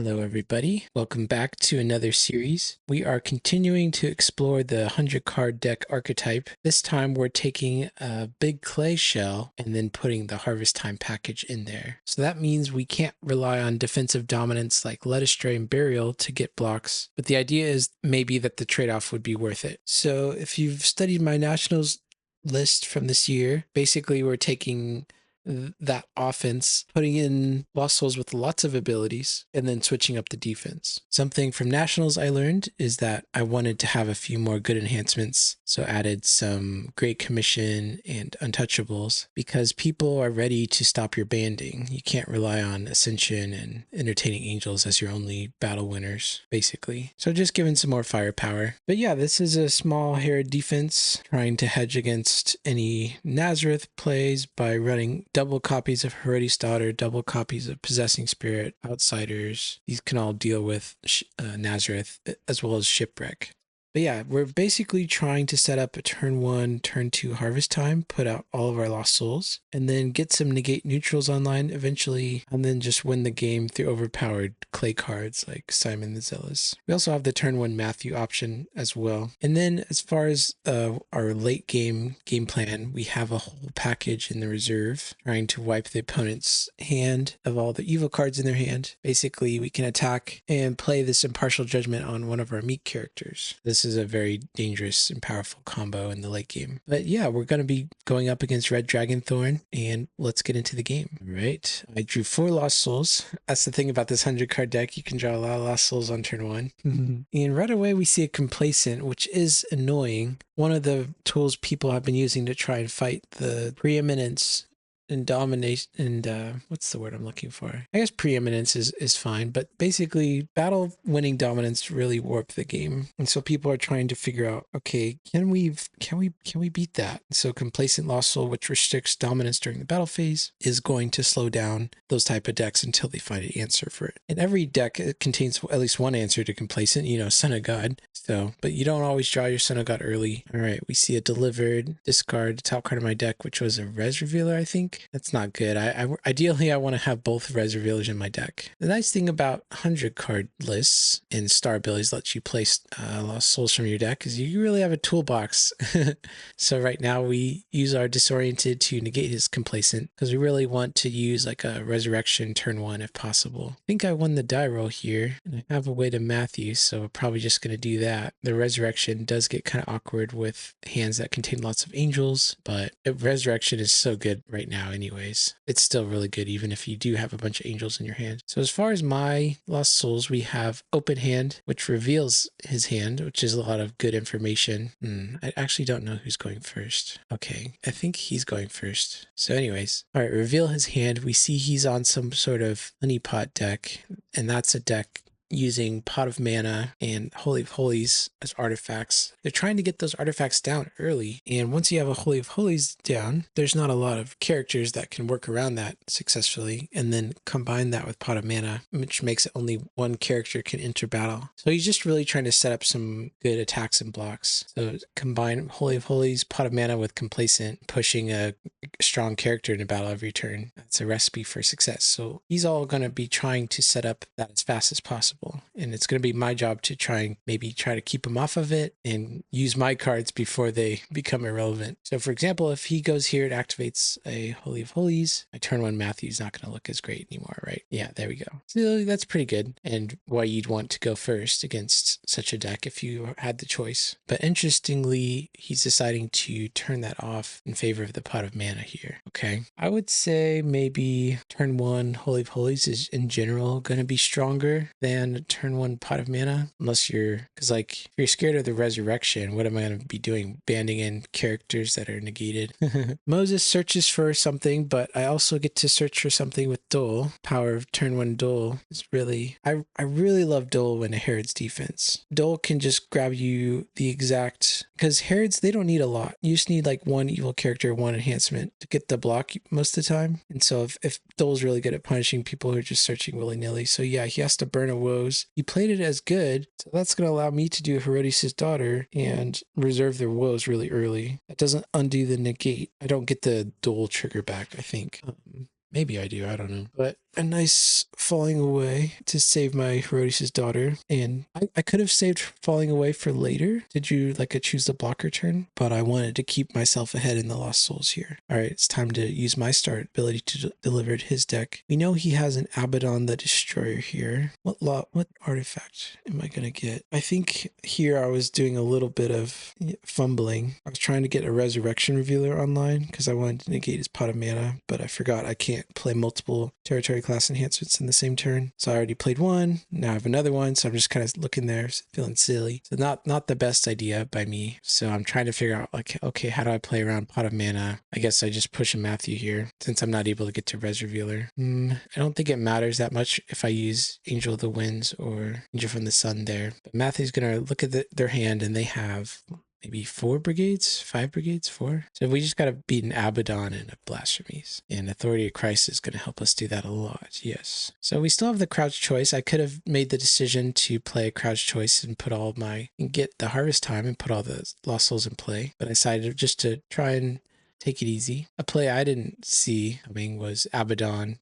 Hello everybody, welcome back to another series. We are continuing to explore the 100 card deck archetype. This time we're taking a big clay shell and then putting the Harvest Time package in there. So that means we can't rely on defensive dominance like Led Astray and Burial to get blocks, but the idea is maybe that the trade-off would be worth it. So if you've studied my Nationals list from this year, basically we're taking that offense, putting in Lost Souls with lots of abilities, and then switching up the defense. Something from Nationals I learned is that I wanted to have a few more good enhancements, so added some Great Commission and Untouchables, because people are ready to stop your banding. You can't rely on Ascension and Entertaining Angels as your only battle winners, basically. So just giving some more firepower. But yeah, this is a small Herod defense, trying to hedge against any Nazareth plays by running double copies of Herodes' Daughter, double copies of Possessing Spirit, Outsiders. These can all deal with Nazareth as well as Shipwreck. But yeah, we're basically trying to set up a turn 1, turn 2 Harvest Time, put out all of our Lost Souls, and then get some negate neutrals online eventually, and then just win the game through overpowered clay cards like Simon the Zealous. We also have the turn 1 Matthew option as well. And then as far as our late game plan, we have a whole package in the reserve, trying to wipe the opponent's hand of all the evil cards in their hand. Basically, we can attack and play this Impartial Judgment on one of our meek characters. This is a very dangerous and powerful combo in the late game. But yeah, we're going to be going up against Red Dragonthorn, and let's get into the game. All right, I drew 4 Lost Souls. That's the thing about this 100 card deck. You can draw a lot of Lost Souls on turn 1. And right away we see a Complacent, which is annoying. One of the tools people have been using to try and fight the preeminence and domination and what's the word I'm looking for? I guess preeminence is fine, but basically battle winning dominance really warped the game. And so people are trying to figure out, okay, can we beat that? So Complacent Lost Soul, which restricts dominance during the battle phase, is going to slow down those type of decks until they find an answer for it. And every deck contains at least one answer to Complacent, Son of God. So, but you don't always draw your Son of God early. All right, we see a Delivered, discard the top card of my deck, which was a Res Revealer, I think. That's not good. Ideally, I want to have both Res Revealers in my deck. The nice thing about 100 card lists and star abilities lets you place Lost Souls from your deck is you really have a toolbox. So right now we use our Disoriented to negate his Complacent because we really want to use like a Resurrection turn 1 if possible. I think I won the die roll here and I have a way to Matthew, so we're probably just going to do that. The Resurrection does get kind of awkward with hands that contain lots of angels, but Resurrection is so good right now anyways. It's still really good even if you do have a bunch of angels in your hand. So as far as my Lost Souls, we have Open Hand, which reveals his hand, which is a lot of good information. I actually don't know who's going first. Okay, I think he's going first. So anyways, all right, reveal his hand. We see he's on some sort of Honeypot deck, and that's a deck using Pot of Mana and Holy of Holies as artifacts. They're trying to get those artifacts down early, and once you have a Holy of Holies down, there's not a lot of characters that can work around that successfully, and then combine that with Pot of Mana, which makes it only one character can enter battle. So he's just really trying to set up some good attacks and blocks. So combine Holy of Holies, Pot of Mana with Complacent, pushing a strong character in a battle every turn. That's a recipe for success. So he's all going to be trying to set up that as fast as possible. And it's going to be my job to try to keep him off of it and use my cards before they become irrelevant. So for example, if he goes here, it activates a Holy of Holies. My turn 1 Matthew's not going to look as great anymore, right? Yeah, there we go. So that's pretty good. And why you'd want to go first against such a deck if you had the choice. But interestingly, he's deciding to turn that off in favor of the Pot of Mana here. Okay. I would say maybe turn 1 Holy of Holies is in general going to be stronger than turn 1 Pot of Mana, unless because like if you're scared of the Resurrection, what am I going to be doing? Banding in characters that are negated. Moses searches for something, but I also get to search for something with Dole. Power of turn 1 Dole is really, I really love Dole when a Herod's defense. Dole can just grab you the exact, because Herods, they don't need a lot. You just need like one evil character, one enhancement to get the block most of the time. And so if Dole's really good at punishing people who are just searching willy-nilly. So yeah, he has to burn a Woes. He played it as good, so that's going to allow me to do Herodes' Daughter and reserve their Woes really early. That doesn't undo the negate. I don't get the Dole trigger back, I think. Maybe I do, I don't know. But a nice falling away to save my Herodes' daughter. And I could have saved falling away for later. Did you like a choose the blocker turn? But I wanted to keep myself ahead in the Lost Souls here. All right, it's time to use my start ability to deliver his deck. We know he has an Abaddon the Destroyer here. What artifact am I going to get? I think here I was doing a little bit of fumbling. I was trying to get a Resurrection Revealer online because I wanted to negate his pot of mana, but I forgot I can't play multiple territory class enhancements in the same turn. So I already played one. Now I have another one. So I'm just kind of looking there, feeling silly. So not the best idea by me. So I'm trying to figure out like, okay, how do I play around pot of mana? I guess I just push a Matthew here since I'm not able to get to Res Revealer. I don't think it matters that much if I use Angel of the Winds or Angel from the Sun there. But Matthew's going to look at their hand and they have maybe 5 brigades. So we just got to beat an Abaddon and a Blasphemies. And Authority of Christ is going to help us do that a lot. Yes. So we still have the Crouch Choice. I could have made the decision to play Crouch Choice and put and get the Harvest Time and put all the Lost Souls in play. But I decided just to try and take it easy. A play I didn't see coming was Abaddon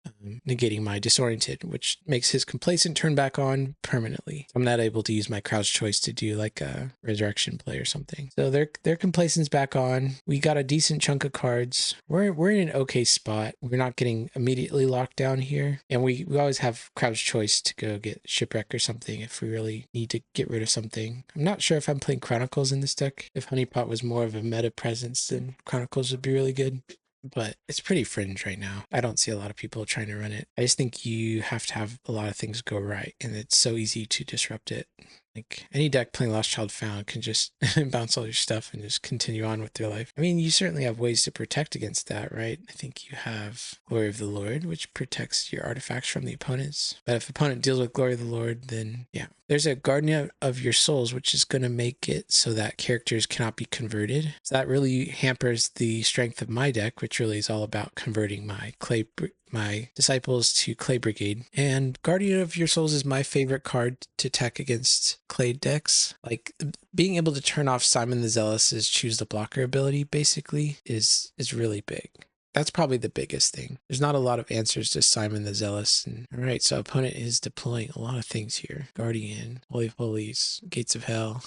negating my Disoriented, which makes his Complacent turn back on permanently. I'm not able to use my Crouch Choice to do like a Resurrection play or something. So their Complacent's back on. We got a decent chunk of cards. We're in an okay spot. We're not getting immediately locked down here. And we always have Crouch Choice to go get Shipwreck or something if we really need to get rid of something. I'm not sure if I'm playing Chronicles in this deck. If Honeypot was more of a meta presence, then Chronicles would be really good, but it's pretty fringe right now. I don't see a lot of people trying to run it. I just think you have to have a lot of things go right, and it's so easy to disrupt it. Like any deck playing Lost Child Found can just bounce all your stuff and just continue on with their life. I mean, you certainly have ways to protect against that, right? I think you have Glory of the Lord, which protects your artifacts from the opponents. But if the opponent deals with Glory of the Lord, then yeah. There's a Guardian of your Souls, which is going to make it so that characters cannot be converted. So that really hampers the strength of my deck, which really is all about converting my disciples to Clay Brigade. And Guardian of Your Souls is my favorite card to tech against Clay decks. Like being able to turn off Simon the Zealous's choose the blocker ability basically is really big. That's probably the biggest thing. There's not a lot of answers to Simon the Zealous. And, all right, so opponent is deploying a lot of things here. Guardian, Holy of Holies, Gates of Hell.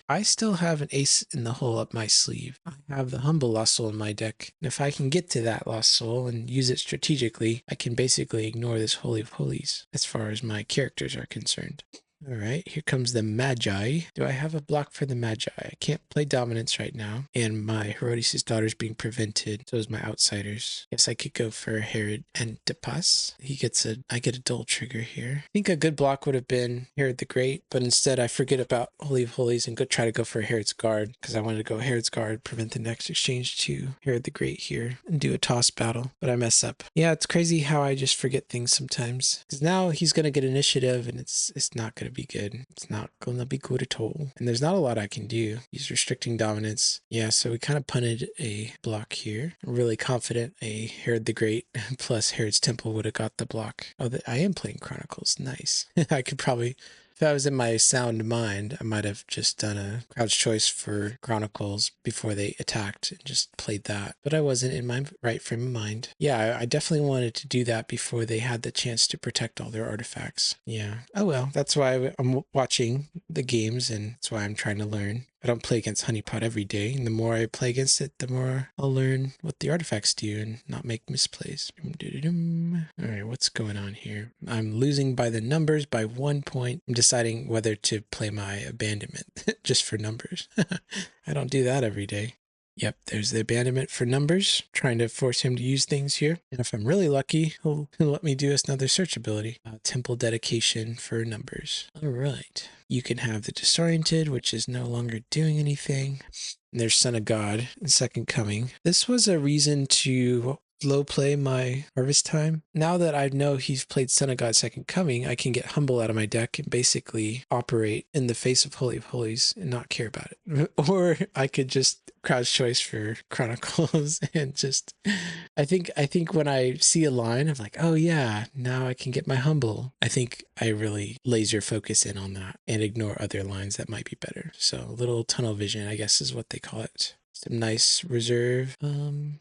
I still have an ace in the hole up my sleeve. I have the Humble Lost Soul in my deck. And if I can get to that Lost Soul and use it strategically, I can basically ignore this Holy of Holies as far as my characters are concerned. All right, here comes the Magi. Do I have a block for the Magi? I can't play Dominance right now, and my Herodes' daughter's being prevented. So is my Outsiders. Guess I could go for Herod Antipas. I get a dual trigger here. I think a good block would have been Herod the Great, but instead I forget about Holy of Holies and try to go for Herod's Guard, because I wanted to go Herod's Guard, prevent the next exchange to Herod the Great here, and do a toss battle, but I mess up. Yeah, it's crazy how I just forget things sometimes, because now he's going to get initiative, and it's not going to be good. It's not going to be good at all. And there's not a lot I can do. He's restricting dominance. Yeah, so we kind of punted a block here. I'm really confident a Herod the Great plus Herod's Temple would have got the block. Oh, I am playing Chronicles. Nice. I could probably... If I was in my sound mind, I might have just done a Crouch Choice for Chronicles before they attacked and just played that. But I wasn't in my right frame of mind. Yeah, I definitely wanted to do that before they had the chance to protect all their artifacts. Yeah. Oh well, that's why I'm watching the games and that's why I'm trying to learn. I don't play against Honeypot every day, and the more I play against it, the more I'll learn what the artifacts do and not make misplays. All right, what's going on here? I'm losing by the numbers by 1 point. I'm deciding whether to play my Abandonment just for numbers. I don't do that every day. Yep, there's the Abandonment for numbers, trying to force him to use things here. And if I'm really lucky, he'll let me do another search ability. Temple Dedication for numbers. All right. You can have the Disoriented, which is no longer doing anything. And there's Son of God in Second Coming. This was a reason to low play my Harvest Time. Now that I know he's played Son of God Second Coming, I can get Humble out of my deck and basically operate in the face of Holy of Holies and not care about it. Or I could just Crouch Choice for Chronicles and just... I think when I see a line of like, oh yeah, now I can get my Humble, I think I really laser focus in on that and ignore other lines that might be better. So a little tunnel vision, I guess is what they call it. Some nice reserve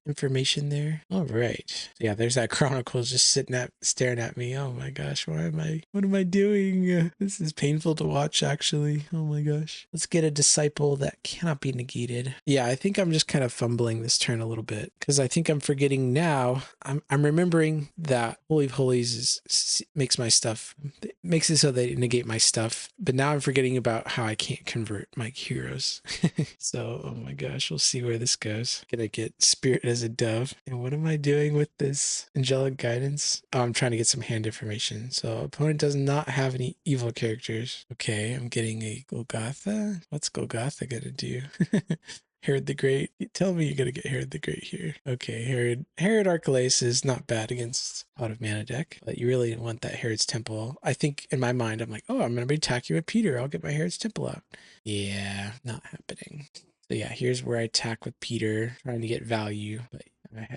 information there. All right. Yeah, there's that Chronicles just staring at me. Oh my gosh, what am I doing? This is painful to watch, actually. Oh my gosh. Let's get a disciple that cannot be negated. Yeah, I think I'm just kind of fumbling this turn a little bit because I think I'm forgetting now. I'm remembering that Holy of Holies makes my stuff, makes it so they negate my stuff. But now I'm forgetting about how I can't convert my heroes. So, oh my gosh, we'll see where this goes. Gonna get Spirit as a Dove. And what am I doing with this Angelic Guidance? Oh, I'm trying to get some hand information. So, opponent does not have any evil characters. Okay, I'm getting a Golgotha. What's Golgotha gonna do? Herod the Great. Tell me you're gonna get Herod the Great here. Okay, Herod Archelaus is not bad against out of mana deck, but you really want that Herod's Temple. I think in my mind, I'm like, oh, I'm gonna be attacking with Peter. I'll get my Herod's Temple out. Yeah, not happening. So yeah, here's where I attack with Peter, trying to get value, but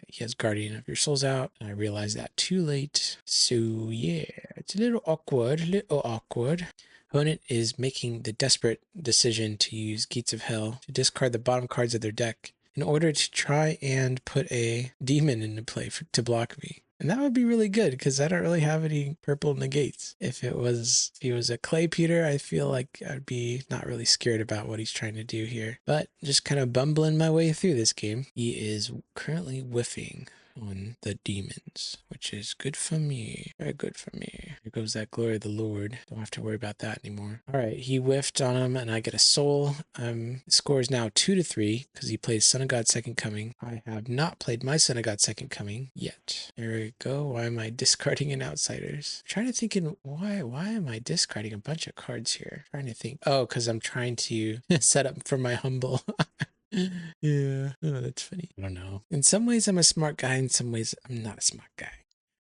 he has Guardian of Your Souls out, and I realized that too late. So yeah, it's a little awkward. Opponent is making the desperate decision to use Gates of Hell to discard the bottom cards of their deck in order to try and put a demon into play to block me. And that would be really good because I don't really have any purple negates. If he was a Clay Peter, I feel like I'd be not really scared about what he's trying to do here. But just kind of bumbling my way through this game. He is currently whiffing on the demons, which is good for me. Very good for me. Here goes that glory of the Lord. Don't have to worry about that anymore. All right, he whiffed on him, and I get a soul. The score is now 2-3 because he plays Son of God Second Coming. I have not played my Son of God Second Coming yet. There we go. Why am I discarding an Outsiders? I'm trying to think in why am I discarding a bunch of cards here? I'm trying to think. Oh, because I'm trying to set up for my humble. Yeah. Oh, that's funny. I don't know. In some ways, I'm a smart guy. In some ways, I'm not a smart guy.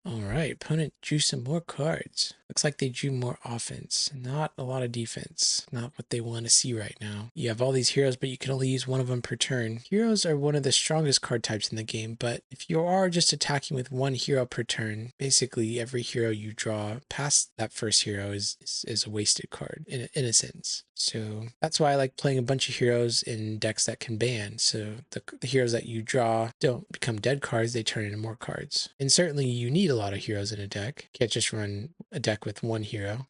All right. Opponent drew some more cards. Looks like they drew more offense. Not a lot of defense. Not what they want to see right now. You have all these heroes, but you can only use one of them per turn. Heroes are one of the strongest card types in the game, but if you are just attacking with one hero per turn, basically every hero you draw past that first hero is a wasted card in a sense. So that's why I like playing a bunch of heroes in decks that can ban. So the heroes that you draw don't become dead cards, they turn into more cards. And certainly you need a lot of heroes in a deck. You can't just run a deck with one hero.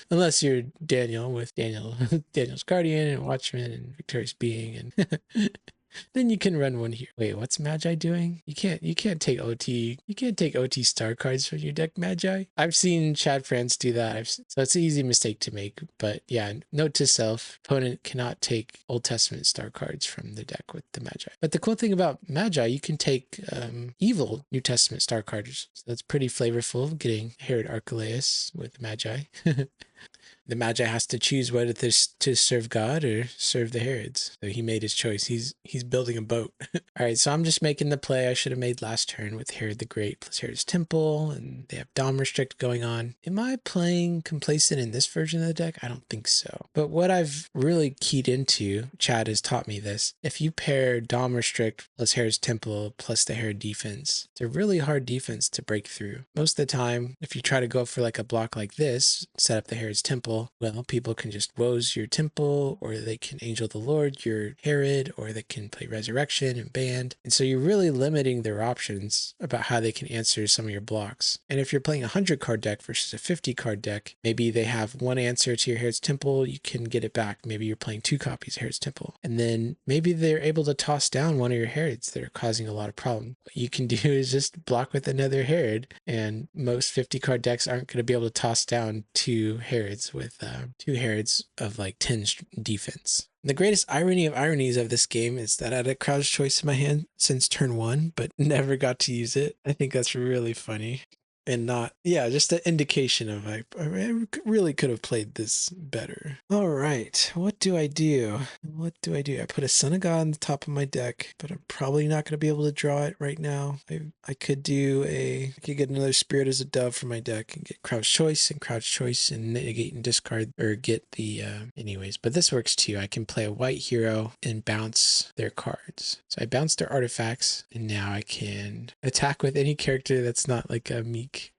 Unless you're Daniel with Daniel's Guardian and Watchman and Victorious Being and then you can run one here. Wait, what's Magi doing? You can't take OT. You can't take OT star cards from your deck, Magi. I've seen Chad France do that. So it's an easy mistake to make. But yeah, note to self, opponent cannot take Old Testament star cards from the deck with the Magi. But the cool thing about Magi, you can take evil New Testament star cards. So that's pretty flavorful, getting Herod Archelaus with Magi. The Magi has to choose whether to serve God or serve the Herods. So he made his choice. He's building a boat. All right, so I'm just making the play I should have made last turn with Herod the Great plus Herod's Temple, and they have Dom Restrict going on. Am I playing complacent in this version of the deck? I don't think so. But what I've really keyed into, Chad has taught me this, if you pair Dom Restrict plus Herod's Temple plus the Herod defense, it's a really hard defense to break through. Most of the time, if you try to go for like a block like this, set up the Herod's Temple, well, people can just woes your temple, or they can Angel the Lord your Herod, or they can play Resurrection and Band. And so you're really limiting their options about how they can answer some of your blocks. And if you're playing a 100 card deck versus a 50 card deck, maybe they have one answer to your Herod's Temple, you can get it back. Maybe you're playing 2 copies of Herod's Temple. And then maybe they're able to toss down one of your Herods that are causing a lot of problem. What you can do is just block with another Herod, and most 50 card decks aren't going to be able to toss down 2 Herods with 2 Herods of like 10 defense. The greatest irony of ironies of this game is that I had a Crowd's Choice in my hand since turn 1, but never got to use it. I think that's really funny. And not, yeah, just an indication of I really could have played this better. All right, what do I do? I put a Son of God on the top of my deck, but I'm probably not going to be able to draw it right now. I could get another Spirit as a Dove from my deck and get Crowd's Choice and negate and discard, or get the, anyways. But this works too. I can play a white hero and bounce their cards. So I bounce their artifacts, and now I can attack with any character that's not like a meat think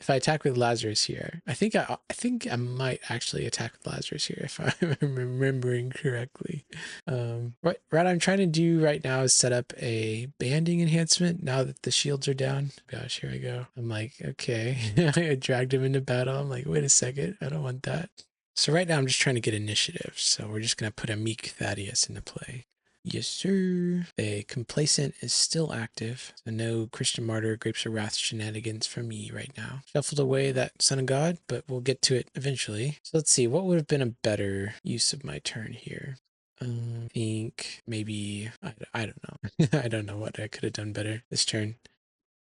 if I attack with Lazarus here, I think I might actually attack with Lazarus here if I'm remembering correctly. What I'm trying to do right now is set up a banding enhancement now that the shields are down. Gosh, here I go. I'm like, okay. I dragged him into battle. I'm like, wait a second, I don't want that. So right now I'm just trying to get initiative. So we're just gonna put a meek Thaddeus into play. Yes, sir. A complacent is still active, so no Christian Martyr, Grapes of Wrath shenanigans for me right now. Shuffled away that Son of God, but we'll get to it eventually. So let's see, what would have been a better use of my turn here? I think maybe, I don't know. I don't know what I could have done better this turn.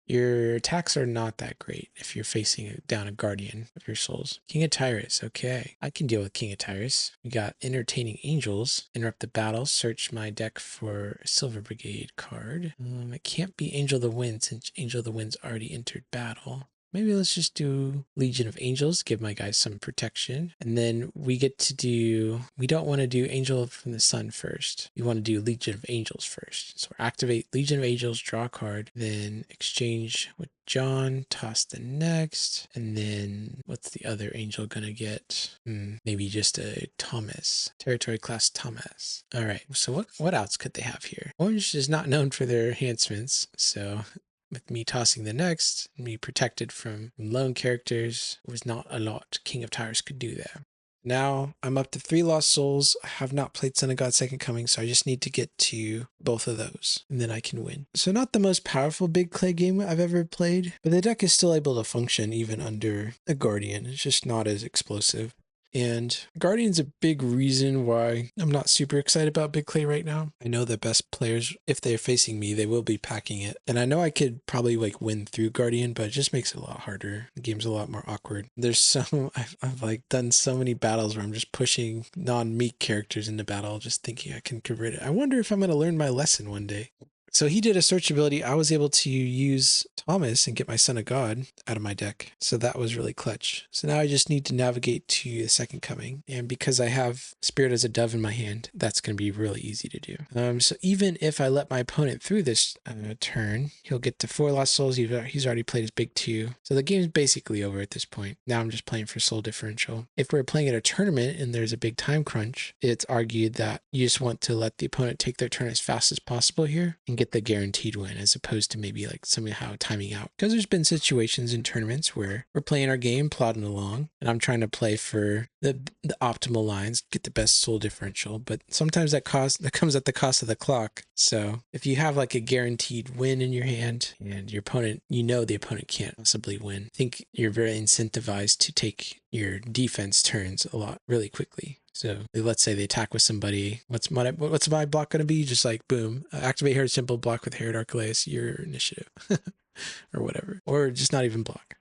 Your attacks are not that great if you're facing down a guardian of your souls. King of Tyrus, okay. I can deal with King of Tyrus. We got Entertaining Angels. Interrupt the battle. Search my deck for a Silver Brigade card. It can't be Angel of the Wind since Angel of the Wind's already entered battle. Maybe let's just do Legion of Angels, give my guys some protection. And then we get to do, we don't want to do Angel from the Sun first. We want to do Legion of Angels first. So activate Legion of Angels, draw a card, then exchange with John, toss the next, and then what's the other angel gonna get? Maybe just a Thomas, territory class Thomas. All right, so what else could they have here? Orange is not known for their enhancements, so with me tossing the next, me protected from lone characters, was not a lot King of Tyrus could do there. Now I'm up to 3 lost souls. I have not played Son of God Second Coming, so I just need to get to both of those, and then I can win. So not the most powerful big clay game I've ever played, but the deck is still able to function even under a Guardian. It's just not as explosive. And Guardian's a big reason why I'm not super excited about Big Clay right now. I know the best players, if they're facing me, they will be packing it. And I know I could probably like win through Guardian, but it just makes it a lot harder. The game's a lot more awkward. There's some, I've like done so many battles where I'm just pushing non-meek characters into battle, just thinking I can convert it. I wonder if I'm going to learn my lesson one day. So he did a search ability. I was able to use Thomas and get my Son of God out of my deck. So that was really clutch. So now I just need to navigate to the Second Coming. And because I have Spirit as a Dove in my hand, that's going to be really easy to do. So even if I let my opponent through this turn, he'll get to 4 lost souls. He's already played his big 2. So the game's basically over at this point. Now I'm just playing for soul differential. If we're playing at a tournament and there's a big time crunch, it's argued that you just want to let the opponent take their turn as fast as possible here and get the guaranteed win, as opposed to maybe like somehow timing out. Because there's been situations in tournaments where we're playing our game, plodding along, and I'm trying to play for the optimal lines, get the best soul differential, but sometimes that comes at the cost of the clock. So if you have like a guaranteed win in your hand and your opponent, you know the opponent can't possibly win, I think you're very incentivized to take your defense turns a lot really quickly. So let's say they attack with somebody. What's my block going to be? Just like, boom, activate Herod Simple, block with Herod Archelaus, your initiative. Or whatever. Or just not even block.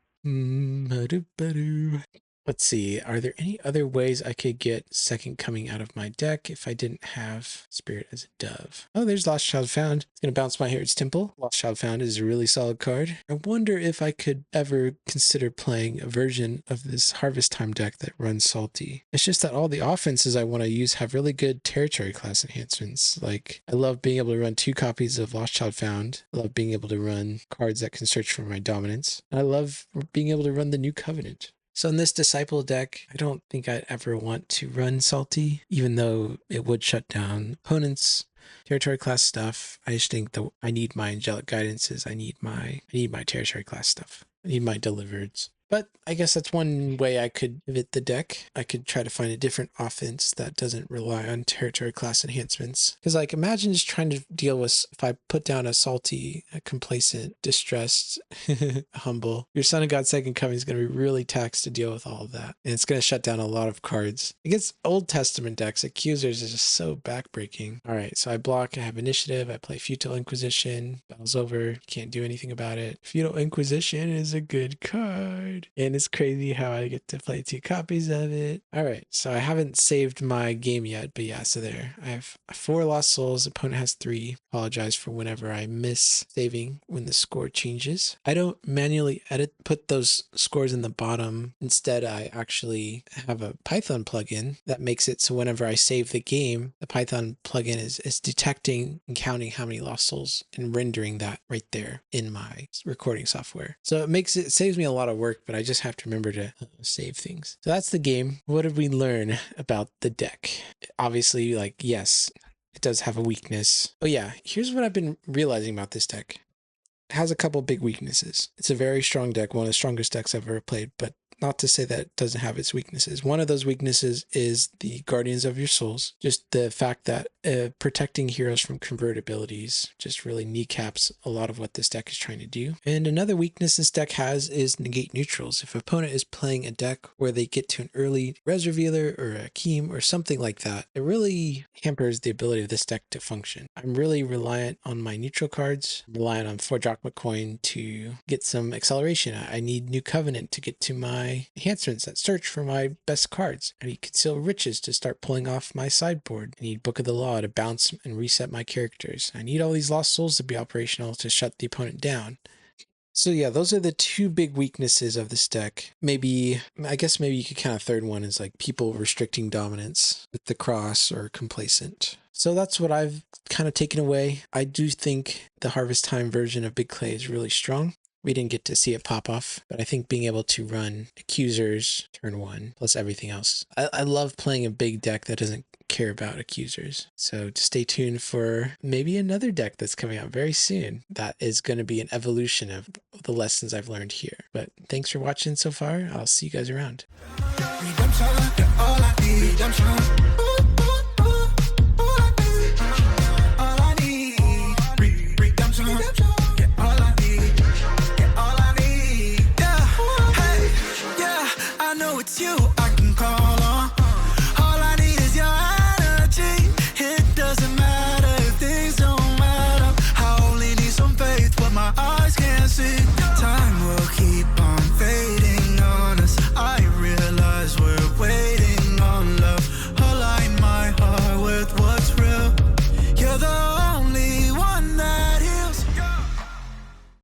Let's see, are there any other ways I could get Second Coming out of my deck if I didn't have Spirit as a Dove? Oh, there's Lost Child Found. It's going to bounce my Herod's Temple. Lost Child Found is a really solid card. I wonder if I could ever consider playing a version of this Harvest Time deck that runs Salty. It's just that all the offenses I want to use have really good territory class enhancements. Like, I love being able to run 2 copies of Lost Child Found. I love being able to run cards that can search for my dominance. I love being able to run the New Covenant. So in this Disciple deck, I don't think I'd ever want to run Salty, even though it would shut down opponents' territory class stuff. I just think that I need my angelic guidances. I need my territory class stuff. I need my delivereds. But I guess that's one way I could pivot the deck. I could try to find a different offense that doesn't rely on territory class enhancements. Because like, imagine just trying to deal with, if I put down a Salty, a complacent, distressed, humble, your Son of God Second Coming is going to be really taxed to deal with all of that. And it's going to shut down a lot of cards. Against Old Testament decks, Accusers is just so backbreaking. All right, so I block, I have initiative, I play Futile Inquisition, battle's over, can't do anything about it. Futile Inquisition is a good card. card. And it's crazy how I get to play 2 copies of it. All right, so I haven't saved my game yet, but yeah, so there. I have 4 lost souls. Opponent has 3. Apologize for whenever I miss saving when the score changes. I don't manually put those scores in the bottom. Instead, I actually have a Python plugin that makes it so whenever I save the game, the Python plugin is detecting and counting how many lost souls and rendering that right there in my recording software. So it saves me a lot of work, but I just have to remember to save things. So that's the game. What did we learn about the deck? Obviously, like, yes, it does have a weakness. Oh yeah, here's what I've been realizing about this deck. It has a couple big weaknesses. It's a very strong deck, one of the strongest decks I've ever played, but not to say that it doesn't have its weaknesses. One of those weaknesses is the Guardians of your Souls. Just the fact that protecting heroes from convert abilities just really kneecaps a lot of what this deck is trying to do. And another weakness this deck has is negate neutrals. If an opponent is playing a deck where they get to an early Res Revealer or a Keem or something like that, it really hampers the ability of this deck to function. I'm really reliant on my neutral cards, reliant on 4 Drachma Coin to get some acceleration. I need New Covenant to get to my enhancements that search for my best cards. I need Conceal Riches to start pulling off my sideboard. I need Book of the Law to bounce and reset my characters. I need all these Lost Souls to be operational to shut the opponent down. So yeah, those are the 2 big weaknesses of this deck. I guess maybe you could count a third one as like people restricting dominance with the cross or complacent. So that's what I've kind of taken away. I do think the Harvest Time version of Big Clay is really strong. We didn't get to see it pop off, but I think being able to run Accusers turn 1 plus everything else. I love playing a big deck that doesn't care about Accusers. So just stay tuned for maybe another deck that's coming out very soon that is going to be an evolution of the lessons I've learned here. But thanks for watching so far. I'll see you guys around. Redemption, all I need, redemption.